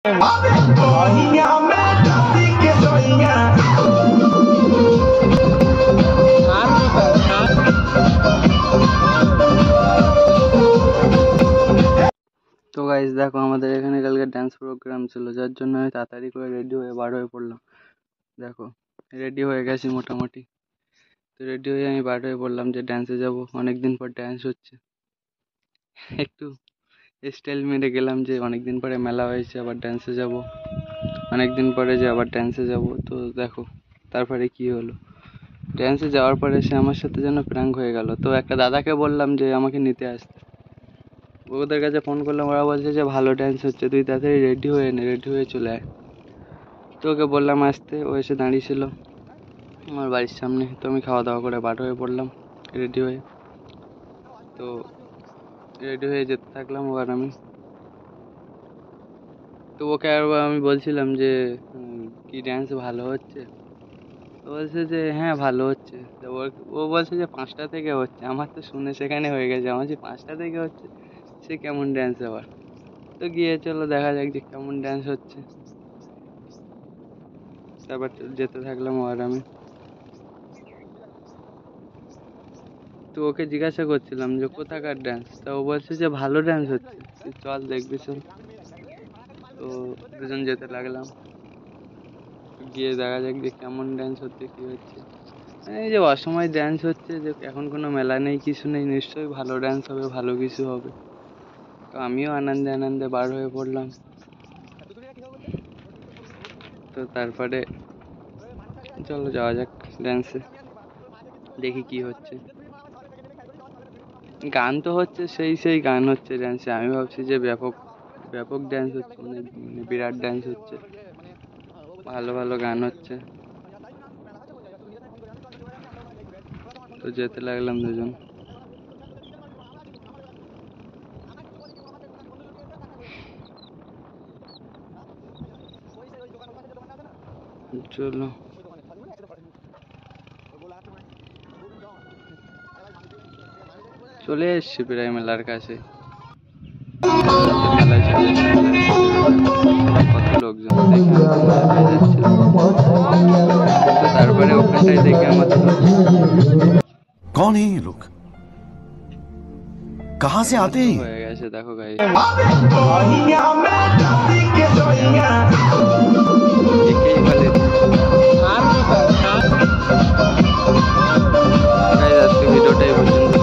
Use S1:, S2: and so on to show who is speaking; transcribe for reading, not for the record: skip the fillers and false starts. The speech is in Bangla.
S1: তো গাইস দেখো, আমাদের এখানে কালকে ডান্স প্রোগ্রাম ছিল, যার জন্য আমি তাড়াতাড়ি করে রেডি হয়ে বার হয়ে পড়লাম। দেখো রেডি হয়ে গেছি মোটামুটি। তো রেডি হয়ে আমি বার হয়ে পড়লাম যে ডান্সে যাব, অনেকদিন পর ডান্স হচ্ছে। একটু স্টাইল মেরে গেলাম যে অনেকদিন পরে মেলা হয়েছে, আবার ডান্সে যাব, অনেকদিন পরে যে আবার ডান্সে যাব। তো দেখো তারপরে কি হলো, ডান্সে যাওয়ার পরে সে আমার সাথে যেন প্র্যাঙ্ক হয়ে গেল। তো একটা দাদাকে বললাম যে আমাকে নিতে আসতে, ওদের কাছে ফোন করলাম, ওরা বলছে যে ভালো ডান্স হচ্ছে, তুই তাড়াতাড়ি রেডি হয়ে নে, রেডি হয়ে চলে আয়। তো ওকে বললাম আসতে, ও এসে দাঁড়িয়েছিল আমার বাড়ির সামনে। তো আমি খাওয়া দাওয়া করে বার হয়ে পড়লাম রেডি হয়ে। তো রেডি হয়ে যেতে থাকলাম আবার আমি। তো ওকে আর আমি বলছিলাম যে কি ডান্স ভালো হচ্ছে? তো বলছে যে হ্যাঁ ভালো হচ্ছে। তো ও বলছে যে 5টা থেকে হচ্ছে। আমার তো শুনে সেখানে হয়ে গেছে, আমার যে 5টা থেকে হচ্ছে, সে কেমন ডান্স আবার। তো গিয়ে চলো দেখা যাক যে কেমন ডান্স হচ্ছে। তারপর যেতে থাকলাম আর আমি। তো ওকে জিজ্ঞাসা করছিলাম যে কোথাকার ডান্স, তা ও বলছে যে ভালো ডান্স হচ্ছে, তুই চল দেখবি চল। তো দুজন যেতে লাগলাম, গিয়ে দেখা যাক যে কেমন ডান্স হচ্ছে, কি হচ্ছে। এই যে অসময় ডান্স হচ্ছে, যে এখন কোনো মেলা নেই, কিছু নেই, নিশ্চয়ই ভালো ডান্স হবে, ভালো কিছু হবে। তো আমিও আনন্দে আনন্দে বার হয়ে পড়লাম। তো তারপরে চলো যাওয়া যাক ডান্সে, দেখি কি হচ্ছে। গান তো হচ্ছে, সেই গান হচ্ছে ডান্সে। আমি ভাবছি যে ব্যাপক ব্যাপক ডান্স হচ্ছে, মানে বিরাট ডান্স হচ্ছে, ভালো ভালো গান হচ্ছে। তো যেতে লাগলাম দুজন। চলো চলে এসছি প্রায় মেলার কাছে। মেলায় চলে এসছি, কত লোকজন দেখে যাচ্ছিল। তো তারপরে ওখানটায় দেখে আমার
S2: कौन है ये लोग, कहाँ से आते हैं?
S1: হয়ে গেছে দেখো গাইস, একেই বলে আজকে ভিডিওটাই পর্যন্ত।